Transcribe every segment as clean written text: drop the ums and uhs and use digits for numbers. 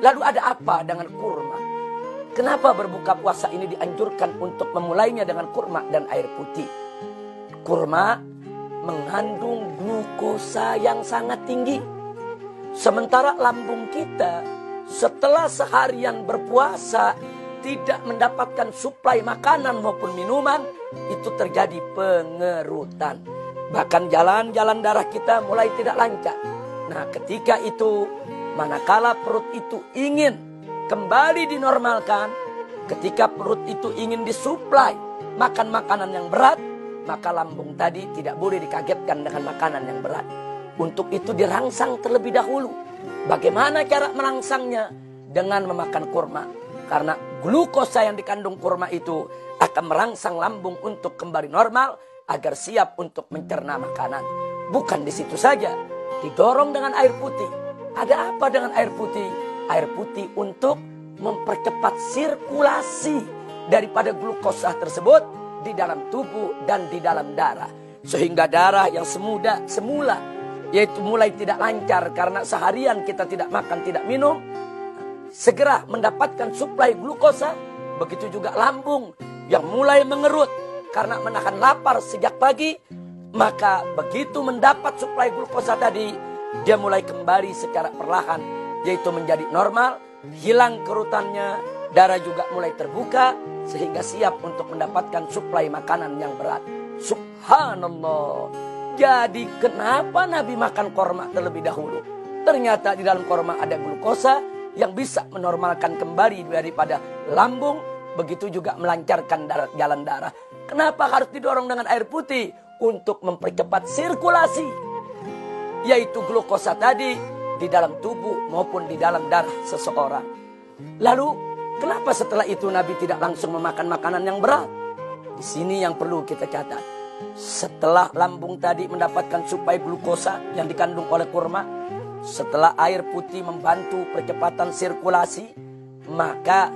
Lalu ada apa dengan kurma? Kenapa berbuka puasa ini dianjurkan untuk memulainya dengan kurma dan air putih? Kurma mengandung glukosa yang sangat tinggi. Sementara lambung kita setelah seharian berpuasa tidak mendapatkan suplai makanan maupun minuman, itu terjadi pengerutan. Bahkan jalan-jalan darah kita mulai tidak lancar. Nah, ketika itu manakala perut itu ingin kembali dinormalkan, ketika perut itu ingin disuplai makan makanan yang berat, maka lambung tadi tidak boleh dikagetkan dengan makanan yang berat. Untuk itu dirangsang terlebih dahulu. Bagaimana cara merangsangnya? Dengan memakan kurma. Karena glukosa yang dikandung kurma itu akan merangsang lambung untuk kembali normal agar siap untuk mencerna makanan. Bukan di situ saja, didorong dengan air putih. Ada apa dengan air putih? Air putih untuk mempercepat sirkulasi daripada glukosa tersebut di dalam tubuh dan di dalam darah. Sehingga darah yang semula yaitu mulai tidak lancar karena seharian kita tidak makan, tidak minum, segera mendapatkan suplai glukosa. Begitu juga lambung yang mulai mengerut karena menahan lapar sejak pagi, maka begitu mendapat suplai glukosa tadi, dia mulai kembali secara perlahan, yaitu menjadi normal, hilang kerutannya, darah juga mulai terbuka, sehingga siap untuk mendapatkan suplai makanan yang berat. Subhanallah. Jadi kenapa Nabi makan korma terlebih dahulu? Ternyata di dalam korma ada glukosa yang bisa menormalkan kembali daripada lambung, begitu juga melancarkan jalan darah. Kenapa harus didorong dengan air putih? Untuk mempercepat sirkulasi, yaitu glukosa tadi di dalam tubuh maupun di dalam darah seseorang. Lalu kenapa setelah itu Nabi tidak langsung memakan makanan yang berat? Di sini yang perlu kita catat. Setelah lambung tadi mendapatkan suplai glukosa yang dikandung oleh kurma, setelah air putih membantu percepatan sirkulasi, maka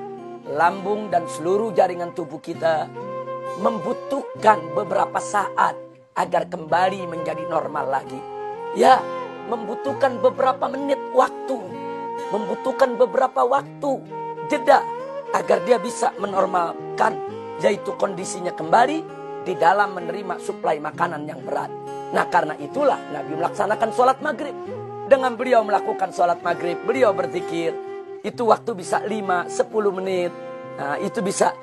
lambung dan seluruh jaringan tubuh kita membutuhkan beberapa saat agar kembali menjadi normal lagi. Ya, membutuhkan beberapa menit waktu, membutuhkan beberapa waktu jeda agar dia bisa menormalkan, yaitu kondisinya kembali di dalam menerima suplai makanan yang berat. Nah, karena itulah Nabi melaksanakan sholat maghrib. Dengan beliau melakukan sholat maghrib, beliau berzikir. Itu waktu bisa 5-10 menit. Nah, itu bisa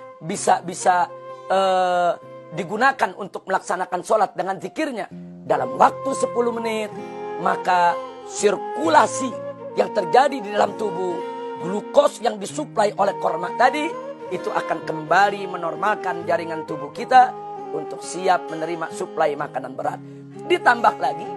digunakan untuk melaksanakan sholat dengan zikirnya. Dalam waktu 10 menit, maka sirkulasi yang terjadi di dalam tubuh, glukos yang disuplai oleh korma tadi, itu akan kembali menormalkan jaringan tubuh kita untuk siap menerima suplai makanan berat. Ditambah lagi,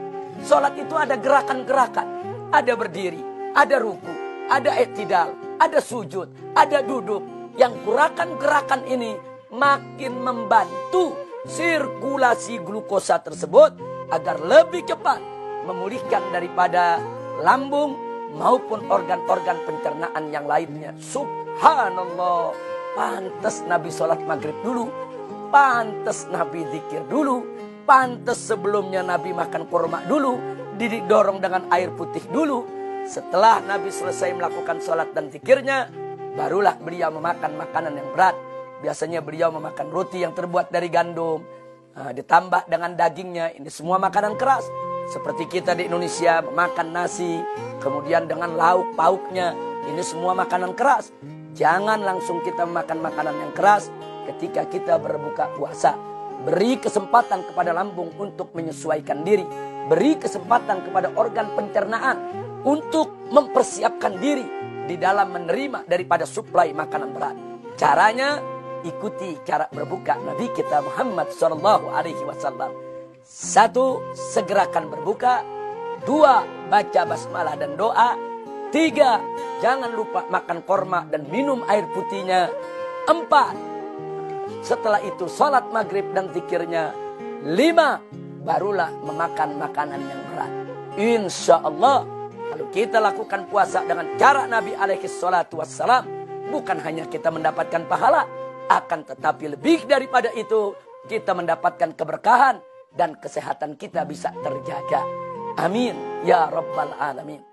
sholat itu ada gerakan-gerakan. Ada berdiri, ada ruku, ada i'tidal, ada sujud, ada duduk. Yang gerakan-gerakan ini makin membantu sirkulasi glukosa tersebut agar lebih cepat memulihkan daripada lambung maupun organ-organ pencernaan yang lainnya. Subhanallah. Pantas Nabi sholat maghrib dulu. Pantas Nabi zikir dulu. Pantas sebelumnya Nabi makan kurma dulu. Didorong dengan air putih dulu. Setelah Nabi selesai melakukan sholat dan zikirnya, barulah beliau memakan makanan yang berat. Biasanya beliau memakan roti yang terbuat dari gandum, ditambah dengan dagingnya. Ini semua makanan keras. Seperti kita di Indonesia memakan nasi, kemudian dengan lauk pauknya. Ini semua makanan keras. Jangan langsung kita makan makanan yang keras ketika kita berbuka puasa. Beri kesempatan kepada lambung untuk menyesuaikan diri. Beri kesempatan kepada organ pencernaan untuk mempersiapkan diri di dalam menerima daripada suplai makanan berat. Caranya, ikuti cara berbuka Nabi kita Muhammad SAW. 1. Segerakan berbuka. 2. Baca basmalah dan doa. 3. Jangan lupa makan korma dan minum air putihnya. 4. Setelah itu sholat maghrib dan zikirnya. 5. Barulah memakan makanan yang berat. Insya Allah, kalau kita lakukan puasa dengan cara Nabi SAW, bukan hanya kita mendapatkan pahala, akan tetapi lebih daripada itu, kita mendapatkan keberkahan dan kesehatan kita bisa terjaga. Amin ya Rabbal Alamin.